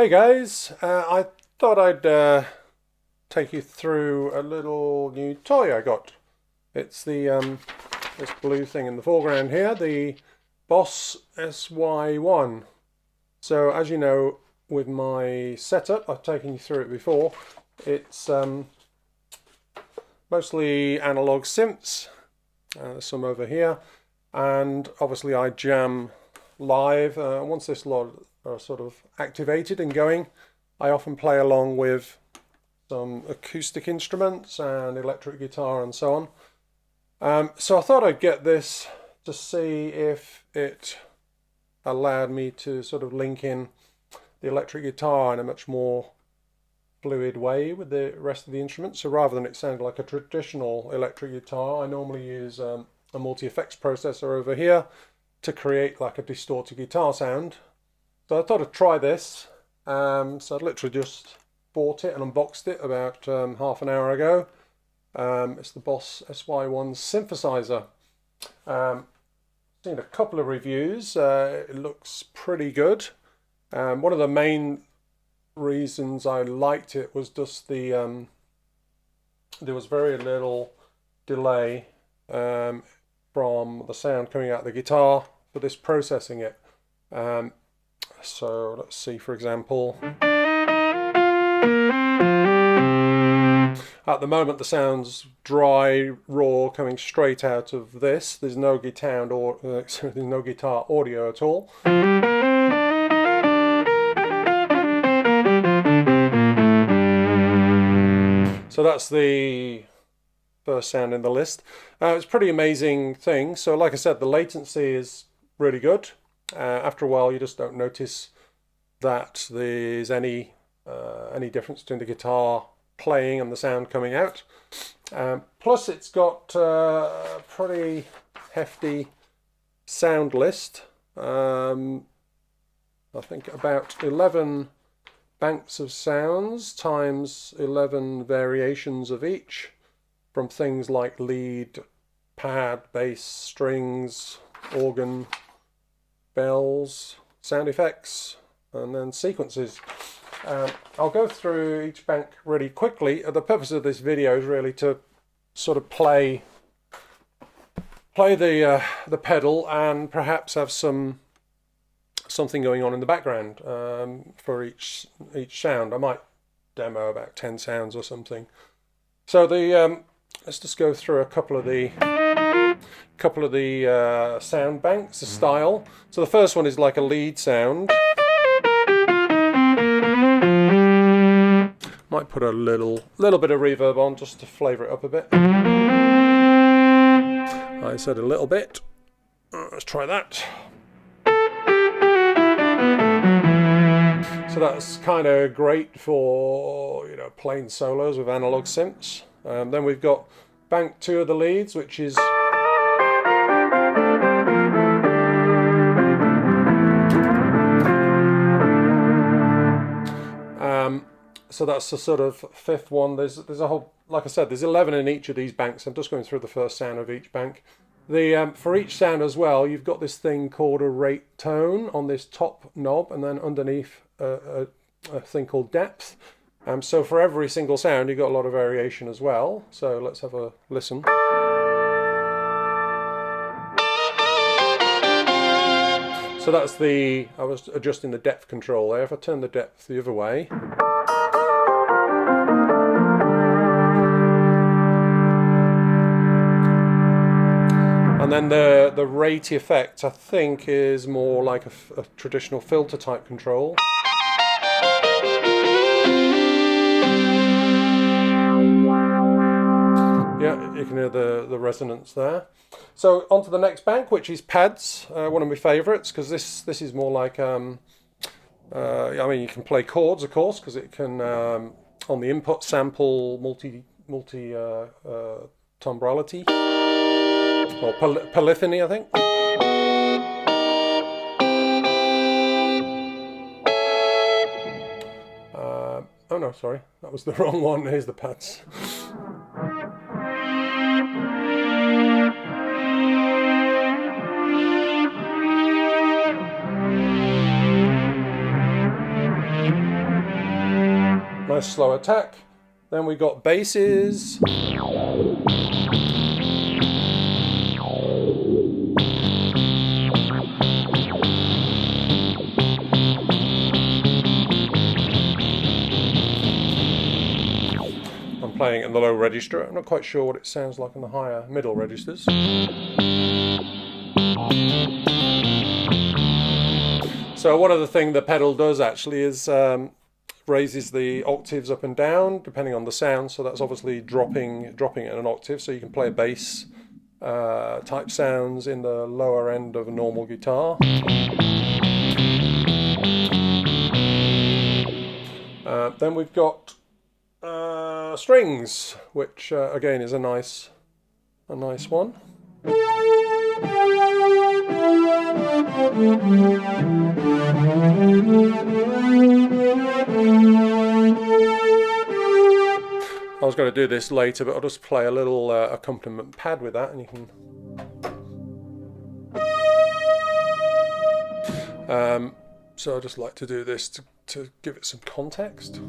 Hey guys, I thought I'd take you through a little new toy I got. It's the this blue thing in the foreground here, the Boss SY1. So as you know, with my setup, I've taken you through it before. It's mostly analog synths. There's some over here, and obviously I jam live. Once this lot are sort of activated and going, I often play along with some acoustic instruments and electric guitar and so on. So I thought I'd get this to see if it allowed me to sort of link in the electric guitar in a much more fluid way with the rest of the instruments. So rather than it sound like a traditional electric guitar, I normally use a multi-effects processor over here to create like a distorted guitar sound. So I thought I'd try this. So I'd literally just bought it and unboxed it about half an hour ago. It's the Boss SY1 synthesizer. Seen a couple of reviews. It looks pretty good. One of the main reasons I liked it was just the there was very little delay from the sound coming out of the guitar for this processing it. So let's see, for example, at the moment the sound's dry, raw, coming straight out of this. There's no guitar or there's no guitar audio at all. So that's the first sound in the list. It's a pretty amazing thing. So like I said, the latency is really good. After a while you just don't notice that there's any difference between the guitar playing and the sound coming out. Plus it's got a pretty hefty sound list. I think about 11 banks of sounds times 11 variations of each, from things like lead, pad, bass, strings, organ, bells, sound effects, and then sequences. I'll go through each bank really quickly. The purpose of this video is really to sort of play the pedal and perhaps have something going on in the background for each sound. I might demo about 10 sounds or something. So let's just go through a couple of the sound banks, the style. So the first one is like a lead sound. Might put a little bit of reverb on just to flavour it up a bit. I said a little bit. Let's try that. So that's kind of great for, you know, playing solos with analog synths. Then we've got bank 2 of the leads, which is so that's the sort of fifth one. There's a whole, like I said, there's 11 in each of these banks. I'm just going through the first sound of each bank. For each sound as well, you've got this thing called a rate tone on this top knob, and then underneath a thing called depth. So for every single sound, you've got a lot of variation as well. So let's have a listen. So that's I was adjusting the depth control there. If I turn the depth the other way. And then the rate effect, I think, is more like a traditional filter type control. Yeah, you can hear the resonance there. So on to the next bank, which is pads, one of my favourites, because this is more like, I mean, you can play chords, of course, because it can, on the input, sample multi timbrality, or polyphony, I think. Oh no, sorry, that was the wrong one. Here's the pads. nice slow attack. Then we got basses. I'm playing it in the low register. I'm not quite sure what it sounds like in the higher middle registers. So one other thing the pedal does actually is raises the octaves up and down depending on the sound. So that's obviously dropping it an octave, so you can play bass type sounds in the lower end of a normal guitar. Then we've got strings, which again is a nice one. I was going to do this later, but I'll just play a little accompaniment pad with that, and you can. So I just like to do this to give it some context.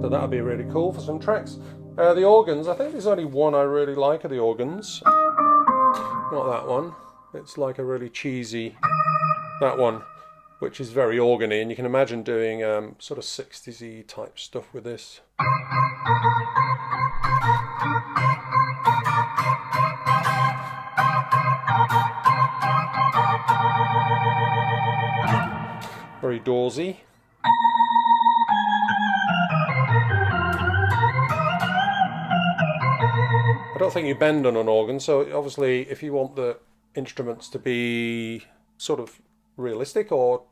So that'll be really cool for some tracks. The organs, I think there's only one I really like of the organs. Not that one. It's like a really cheesy, that one, which is very organy, and you can imagine doing sort of 60s-y type stuff with this. Very Dawsy. I don't think you bend on an organ, so obviously if you want the instruments to be sort of realistic or,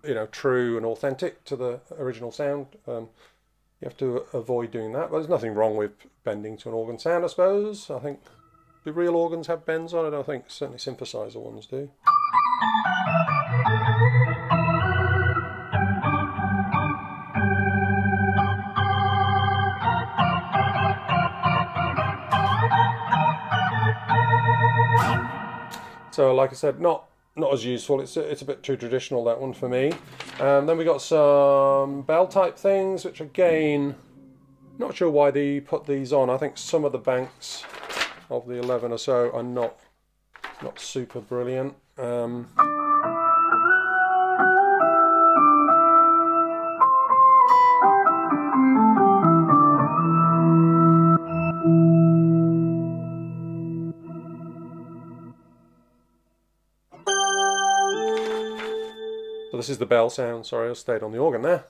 you know, true and authentic to the original sound, you have to avoid doing that. But there's nothing wrong with bending to an organ sound, I suppose. I think, do real organs have bends on it? I think certainly synthesizer ones do. So like I said, not as useful. It's a bit too traditional, that one, for me. Then we got some bell type things, which again, not sure why they put these on. I think some of the banks of the 11 or so are not super brilliant. So this is the bell sound. Sorry, I stayed on the organ there.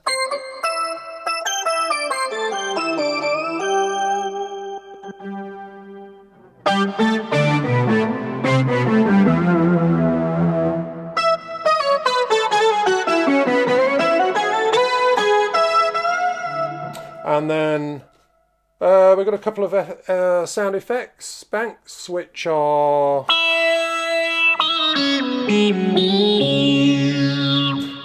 And then we've got a couple of sound effects banks, which are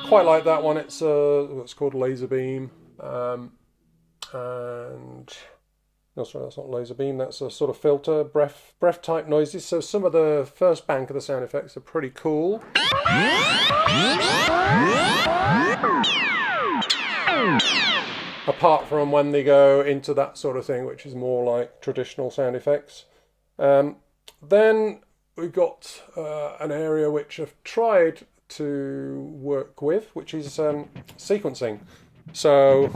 quite like that one. It's what's called laser beam, and no, sorry, that's not laser beam. That's a sort of filter, breath type noises. So some of the first bank of the sound effects are pretty cool. Apart from when they go into that sort of thing, which is more like traditional sound effects. Then we've got an area which I've tried to work with, which is sequencing. So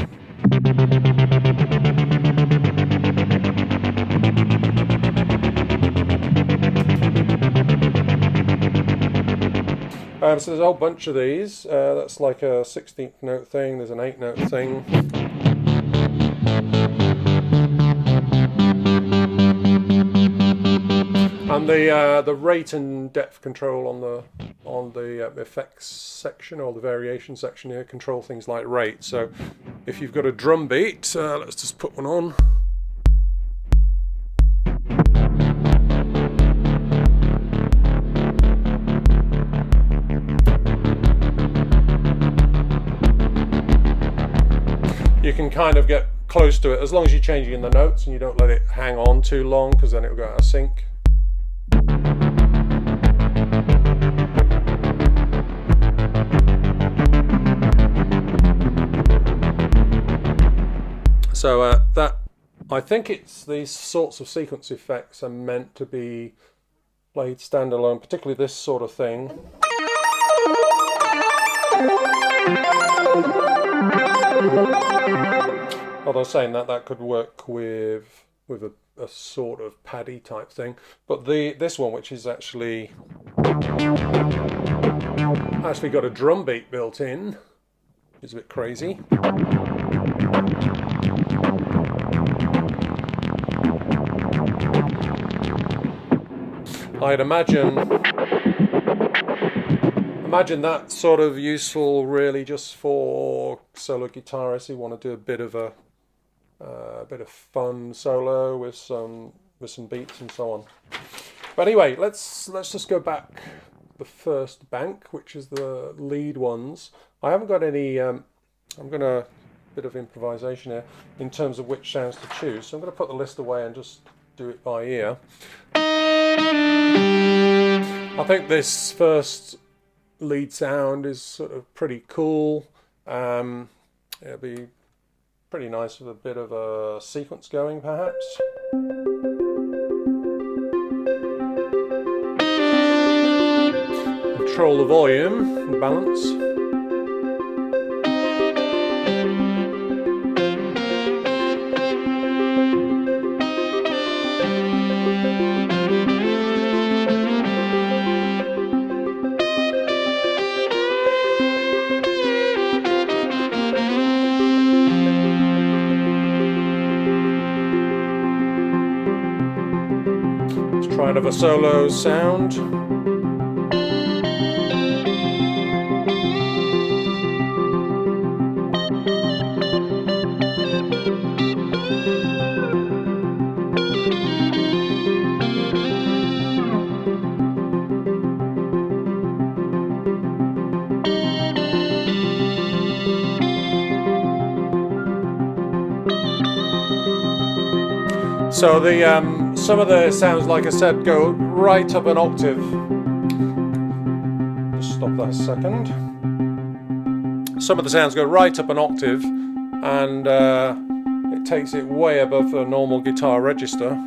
so there's a whole bunch of these. That's like a 16th note thing. There's an 8th note thing. And the rate and depth control on the effects section, or the variation section here, control things like rate. So if you've got a drum beat, let's just put one on. can kind of get close to it as long as you're changing the notes and you don't let it hang on too long, because then it'll go out of sync. So that, I think it's these sorts of sequence effects are meant to be played standalone, particularly this sort of thing. Although saying that, that could work with a sort of paddy type thing. But this one, which is actually got a drum beat built in, is a bit crazy. I'd imagine that sort of useful really just for solo guitarists who want to do a bit of fun solo with some beats and so on. But anyway, let's just go back the first bank, which is the lead ones. I haven't got any. I'm gonna bit of improvisation here in terms of which sounds to choose. So I'm going to put the list away and just do it by ear. I think this first lead sound is sort of pretty cool. It'll be pretty nice with a bit of a sequence going, perhaps. Control the volume and balance. Try another solo sound. So the some of the sounds, like I said, go right up an octave. Just stop that a second. Some of the sounds go right up an octave, and it takes it way above the normal guitar register.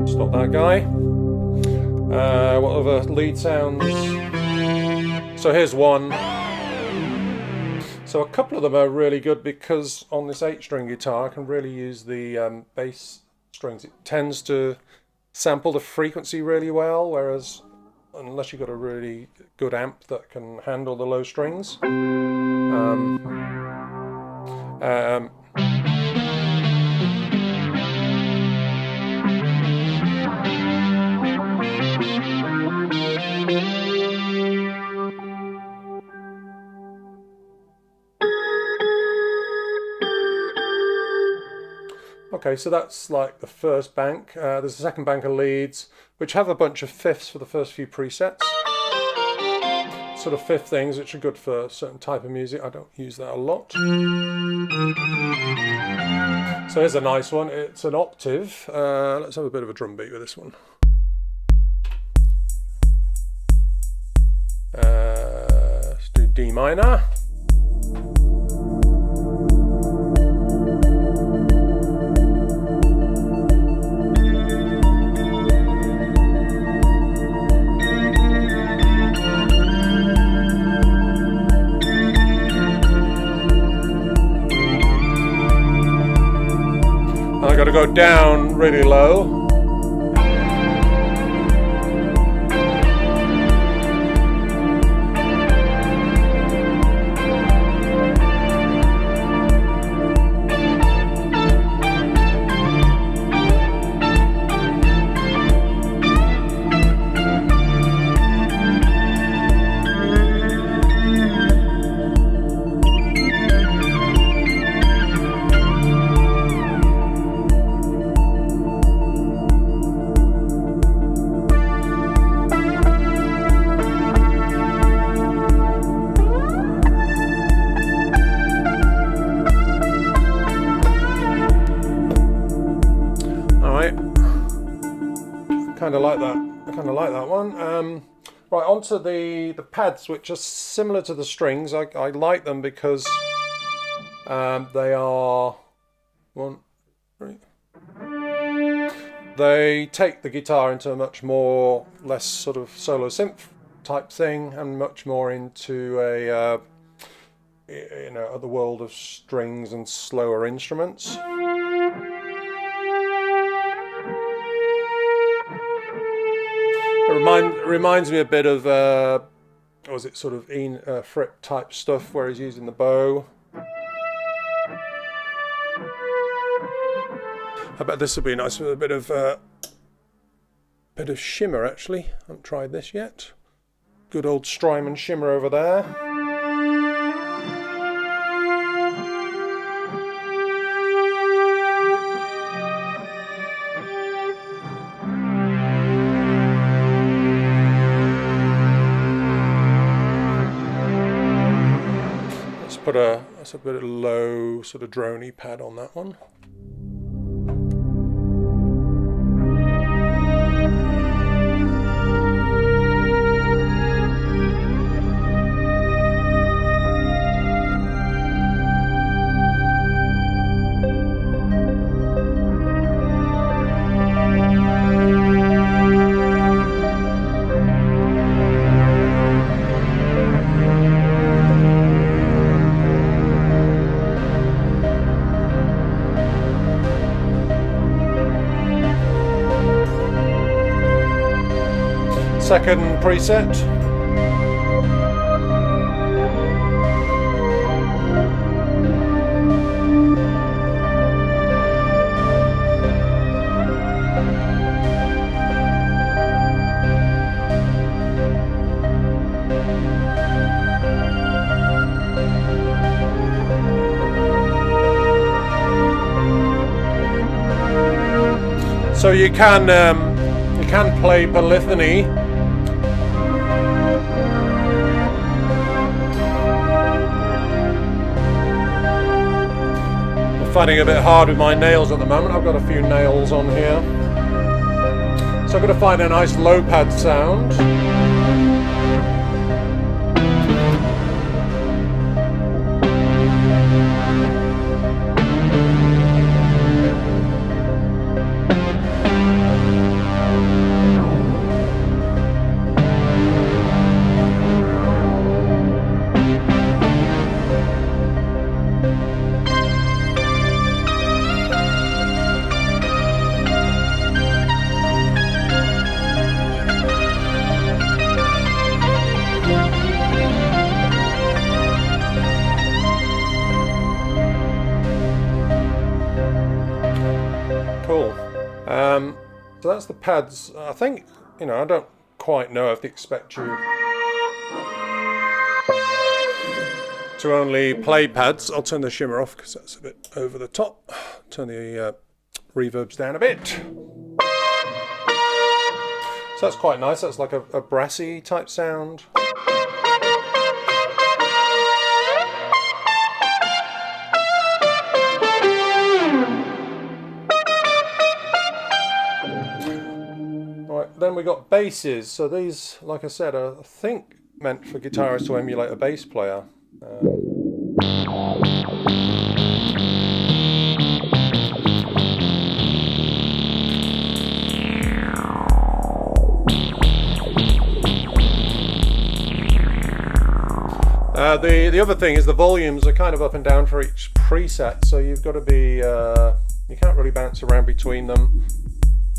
Stop that guy. What other lead sounds? So here's one. So a couple of them are really good because on this 8-string guitar I can really use the bass strings. It tends to sample the frequency really well, whereas unless you've got a really good amp that can handle the low strings. Okay, so that's like the first bank. There's a second bank of leads, which have a bunch of fifths for the first few presets. Sort of fifth things, which are good for a certain type of music. I don't use that a lot. So here's a nice one. It's an octave. Let's have a bit of a drum beat with this one. Let's do D minor. I got to go down really low. kind of like that. I kind of like that one. Right, onto the pads, which are similar to the strings. I like them because they are they take the guitar into a much more less sort of solo synth type thing, and much more into a you know, the world of strings and slower instruments. It reminds me a bit of was it sort of Ian Fripp type stuff where he's using the bow. I bet this would be nice with a bit of shimmer actually. I haven't tried this yet. Good old Strymon Shimmer over there. Let's put a low sort of droney pad on that one. Second preset. So you can play polyphony. Finding it a bit hard with my nails at the moment. I've got a few nails on here. So I've got to find a nice low pad sound. Cool. So that's the pads. I think, you know, I don't quite know if they expect you to only play pads. I'll turn the shimmer off because that's a bit over the top. Turn the reverbs down a bit. So that's quite nice. That's like a brassy type sound. Then we got basses. So these, like I said, are, I think, meant for guitarists to emulate a bass player. The other thing is the volumes are kind of up and down for each preset, so you've got to be, you can't really bounce around between them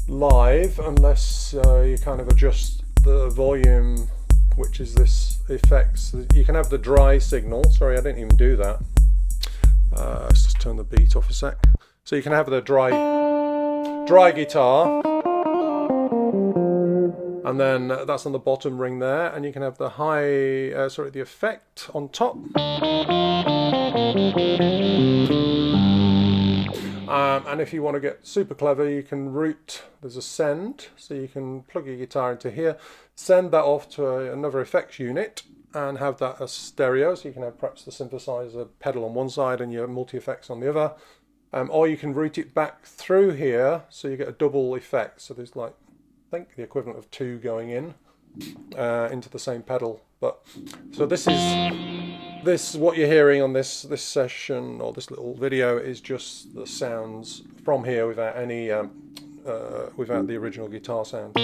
live unless you kind of adjust the volume, which is this effects. You can have the dry signal. Sorry, I didn't even do that. Let's just turn the beat off a sec. So you can have the dry guitar, and then that's on the bottom ring there, and you can have the the effect on top. And if you want to get super clever, you can route, there's a send, so you can plug your guitar into here, send that off to another effects unit and have that as stereo, so you can have perhaps the synthesizer pedal on one side and your multi-effects on the other. Or you can route it back through here, so you get a double effect. So there's like think the equivalent of 2 going in into the same pedal. But so this is what you're hearing on this session, or this little video, is just the sounds from here without any without the original guitar sound.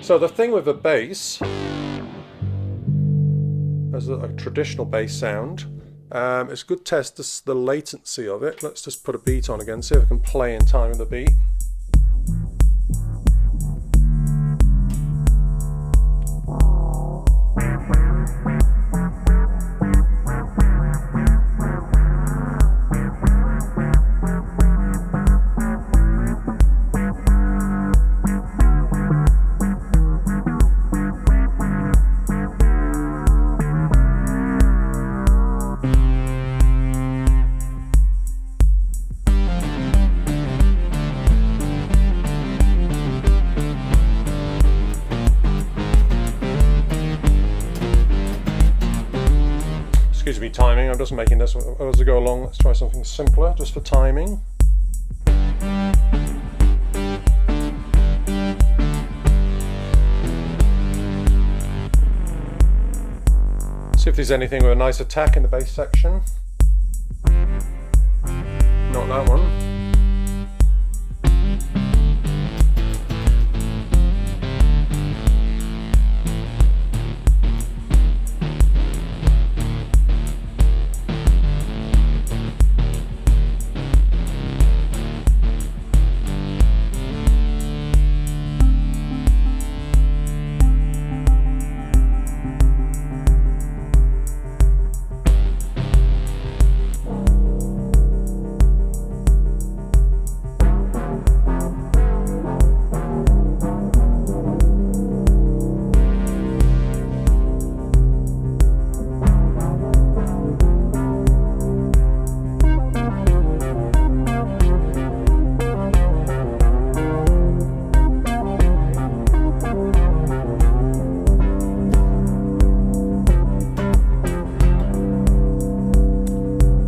So the thing with the bass, as a traditional bass sound, it's a good test the latency of it. Let's just put a beat on again, see if I can play in time with the beat. Excuse me, timing. I'm just making this as I go along. Let's try something simpler, just for timing. See if there's anything with a nice attack in the bass section. Not that one.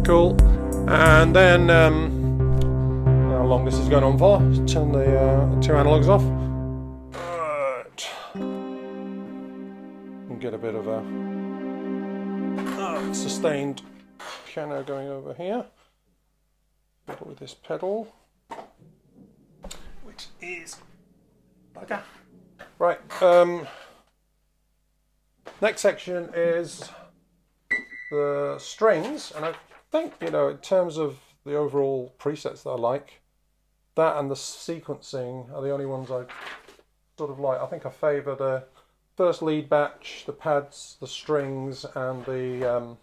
Cool. And then how long this is going on for? Just turn the 2 analogues off. Right. And get a bit of a sustained piano going over here. With this pedal, which is bugger. Right. Next section is the strings, and I think, you know, in terms of the overall presets that I like, that and the sequencing are the only ones I sort of like. I think I favour the first lead batch, the pads, the strings, and the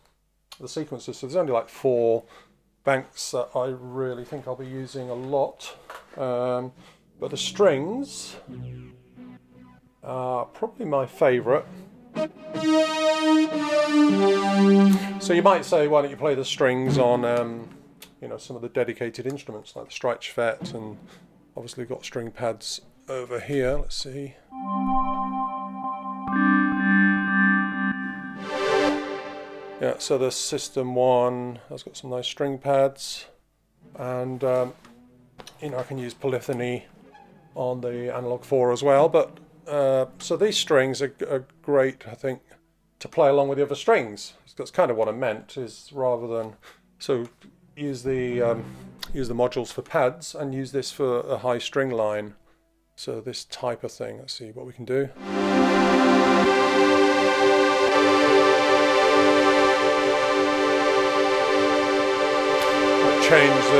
sequences. So there's only like 4 banks that I really think I'll be using a lot. But the strings are probably my favourite. So you might say, why don't you play the strings on you know, some of the dedicated instruments like the Streichfett, and obviously we've got string pads over here. Let's see. Yeah, so the System 1 has got some nice string pads, and you know, I can use polyphony on the Analog 4 as well. But so these strings are great, I think, to play along with the other strings. That's kind of what I meant, is rather than use the modules for pads and use this for a high string line. So this type of thing. Let's see what we can do. Change a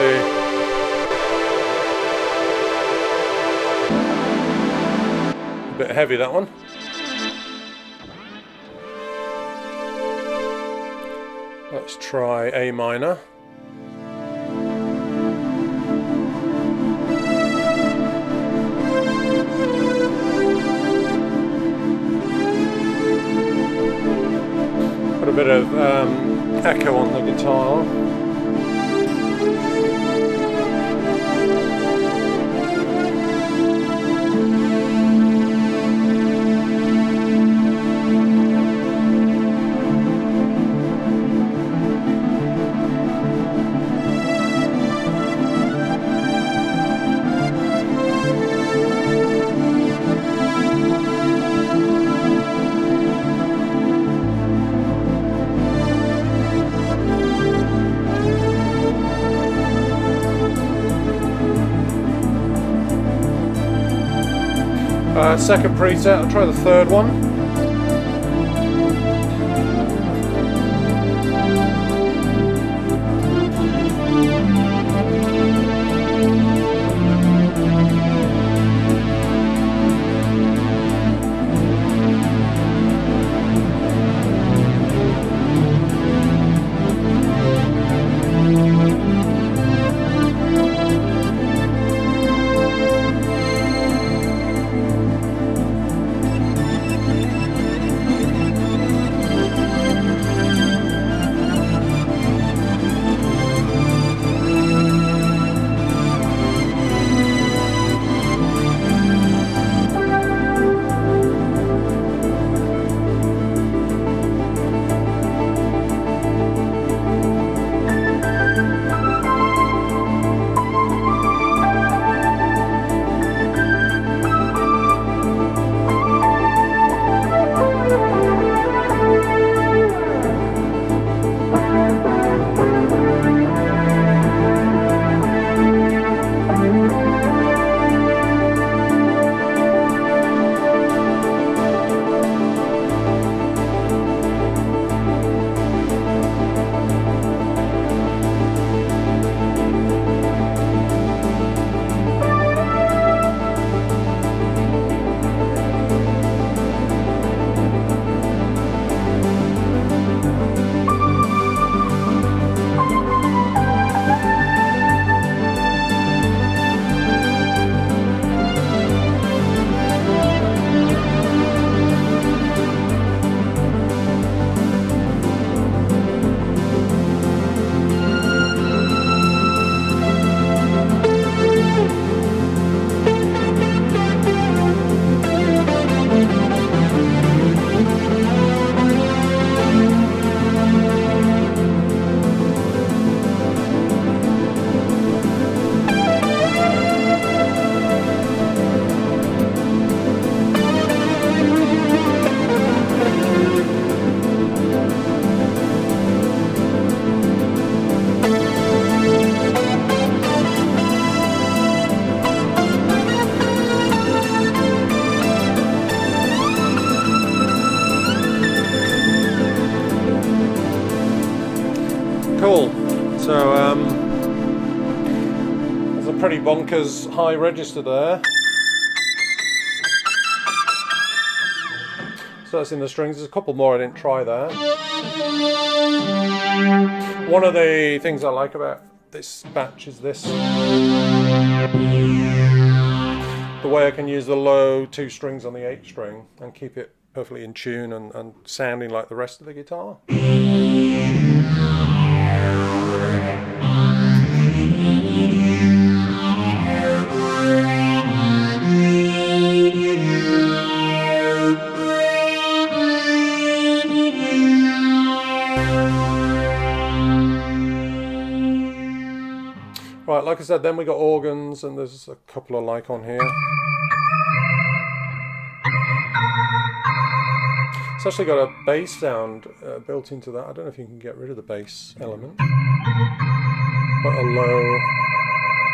bit heavy, that one. Let's try A minor. Put a bit of echo on the guitar. Second preset, I'll try the third one. Cool. So there's a pretty bonkers high register there. So that's in the strings. There's a couple more I didn't try there. One of the things I like about this batch is this. The way I can use the low 2 strings on the 8 string and keep it perfectly in tune and sounding like the rest of the guitar. Right, like I said, then we got organs, and there's a couple I like on here. It's actually got a bass sound built into that. I don't know if you can get rid of the bass element. But a low.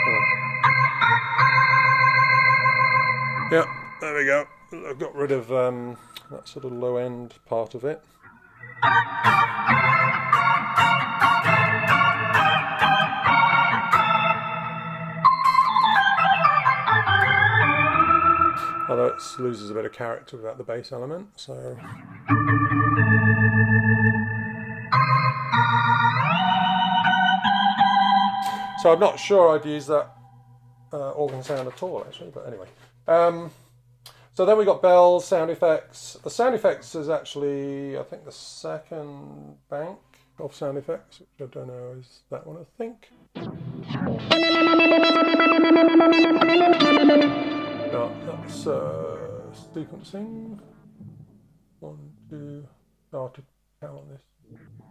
Oh. Yeah, there we go. I've got rid of that sort of low end part of it. Although it loses a bit of character without the bass element, so. So I'm not sure I'd use that organ sound at all, actually, but anyway. So then we got bells, sound effects. The sound effects is actually, I think, the second bank of sound effects, which I don't know, is that one, I think. No, that's sequencing. 1, 2, start to count on this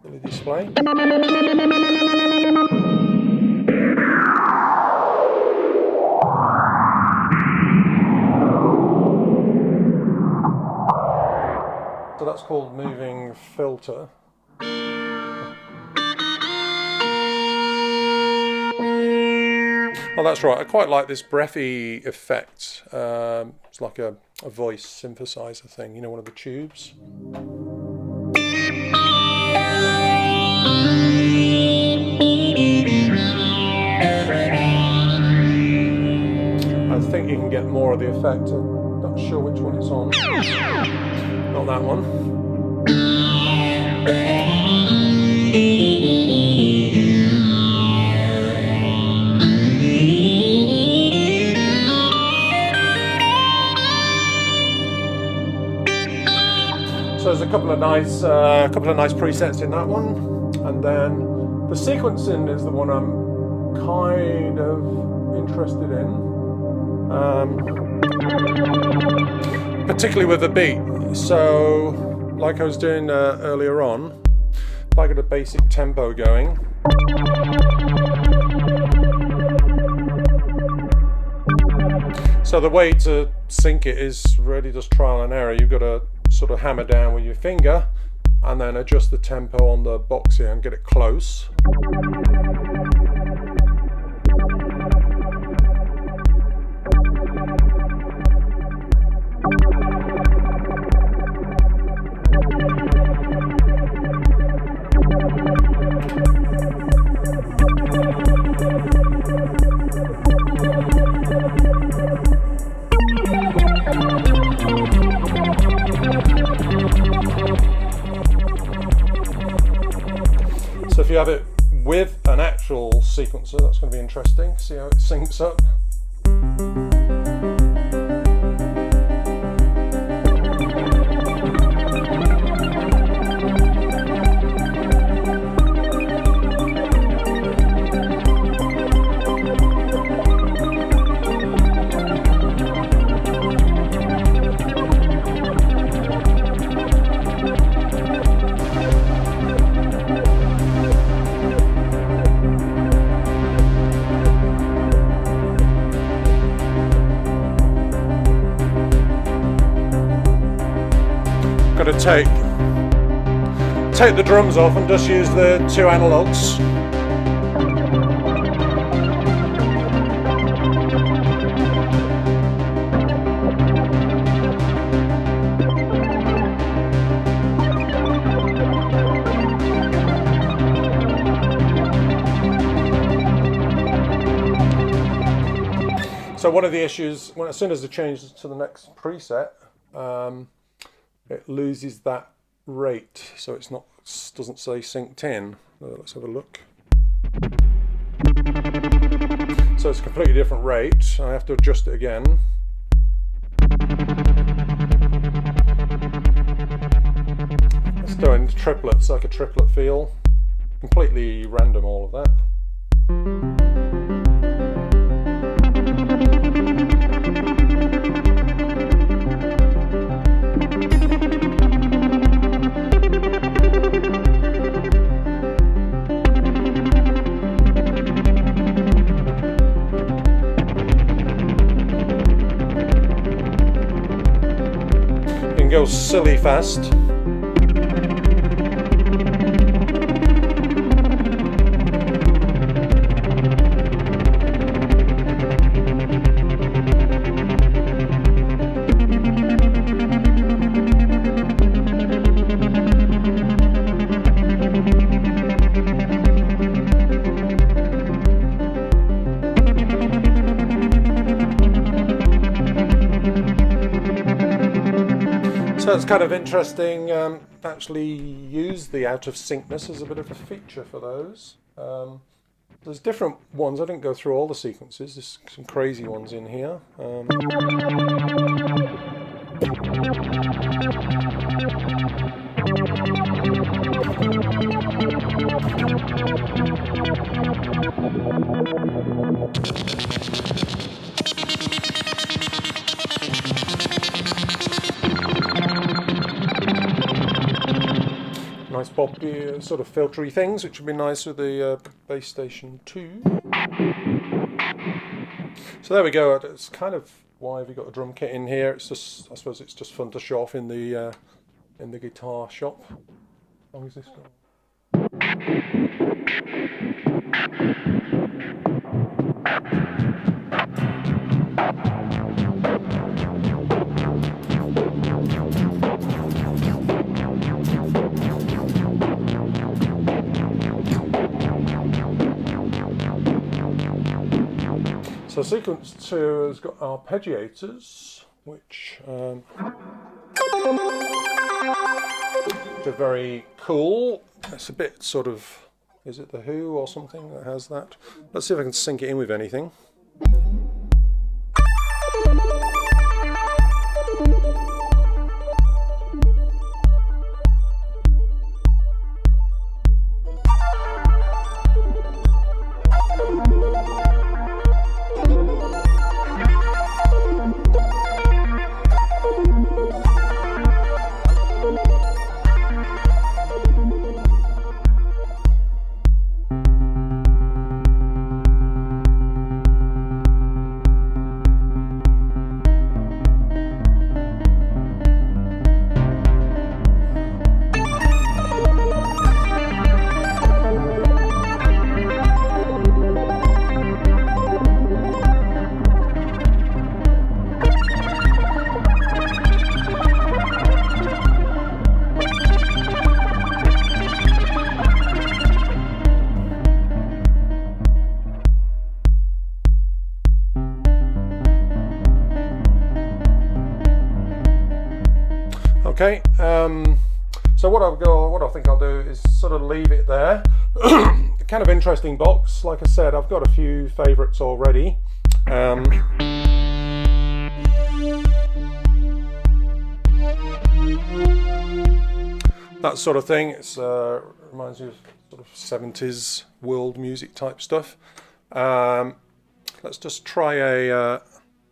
silly display. So that's called moving filter. Oh, that's right. I quite like this breathy effect. It's like a a voice synthesizer thing, you know, one of the tubes. I think you can get more of the effect. I'm not sure which one it's on. Not that one. So there's a couple of nice presets in that one, and then the sequencing is the one I'm kind of interested in, particularly with the beat. So, like I was doing earlier on, if I got a basic tempo going. So the way to sync it is really just trial and error. You've got to sort of hammer down with your finger and then adjust the tempo on the box here and get it close. So if you have it with an actual sequencer, that's going to be interesting. See how it syncs up. Got to take the drums off and just use the two analogs. So one of the issues, as soon as it changes to the next preset, it loses that rate, so it's not, doesn't say synced in. Let's have a look. So it's a completely different rate. I have to adjust it again. It's doing triplets, like a triplet feel. Completely random, all of that. Go silly fast. So it's kind of interesting, actually use the out of syncness as a bit of a feature for those. There's different ones, I didn't go through all the sequences, there's some crazy ones in here. Nice poppy sort of filtery things, which would be nice with the Bass Station 2. So there we go. It's kind of why have you got a drum kit in here? It's just, I suppose, it's just fun to show off in the guitar shop. How long is this going? So sequence 2 has got arpeggiators, which are very cool. It's a bit sort of, is it The Who or something that has that? Let's see if I can sync it in with anything. Okay, so what I think I'll do is sort of leave it there. Kind of interesting box. Like I said, I've got a few favourites already. That sort of thing. It's reminds me of sort of 70s world music type stuff. Let's just try a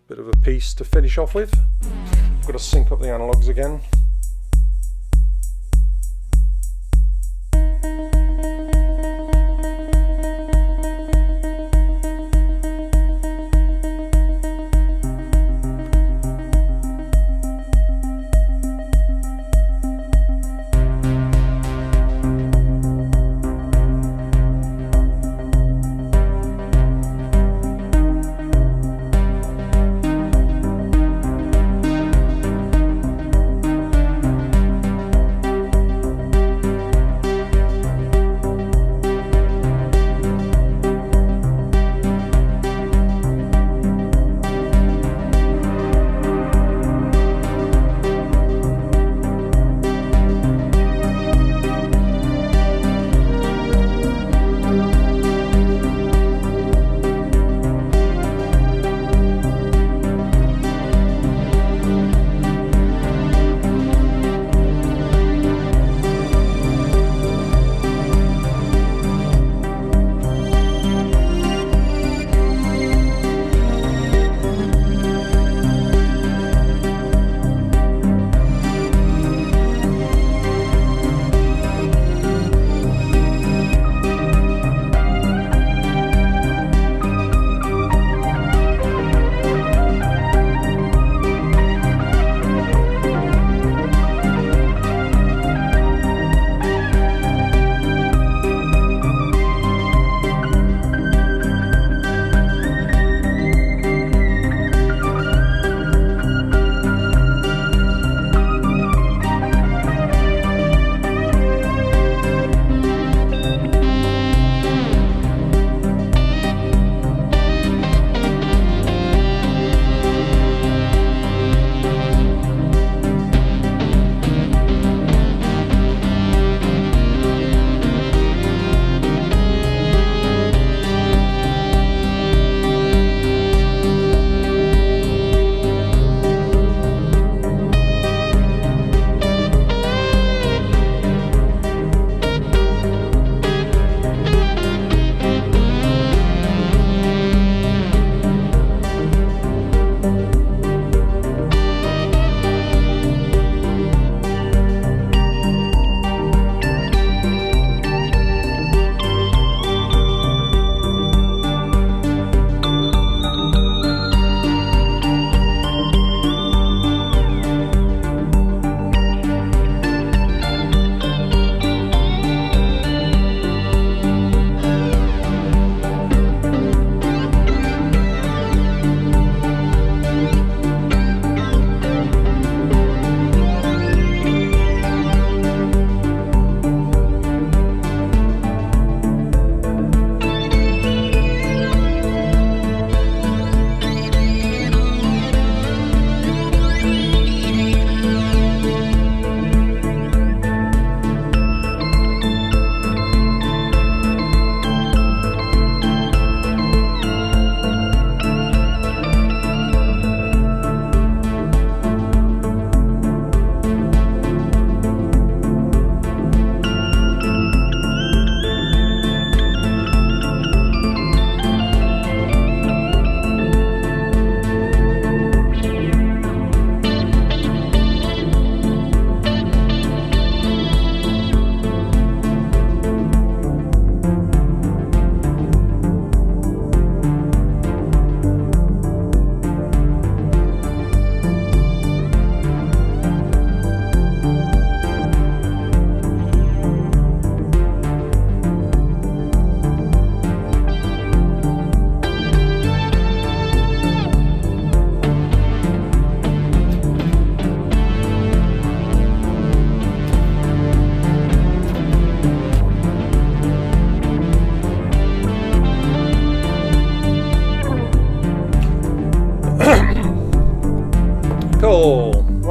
bit of a piece to finish off with. I've got to sync up the analogues again.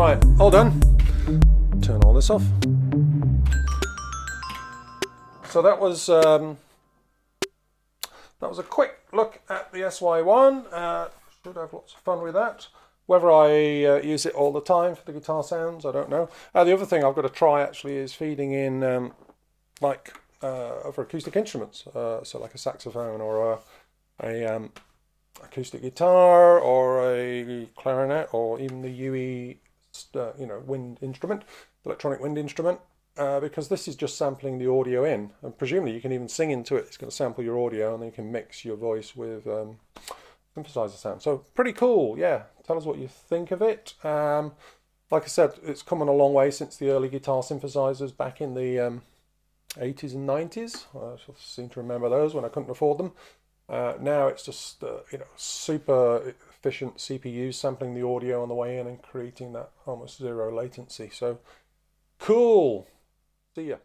Right, all done. Turn all this off. So that was a quick look at the SY1. Should have lots of fun with that. Whether I use it all the time for the guitar sounds, I don't know. The other thing I've got to try actually is feeding in other acoustic instruments, so like a saxophone or a acoustic guitar or a clarinet or even the UE, wind instrument, electronic wind instrument. Because this is just sampling the audio in, and presumably you can even sing into it. It's going to sample your audio, and then you can mix your voice with synthesizer sound. So pretty cool, yeah. Tell us what you think of it. Like I said, it's come on a long way since the early guitar synthesizers back in the 80s and 90s. I seem to remember those when I couldn't afford them. Now it's just super efficient CPUs sampling the audio on the way in and creating that almost zero latency. So cool. See ya.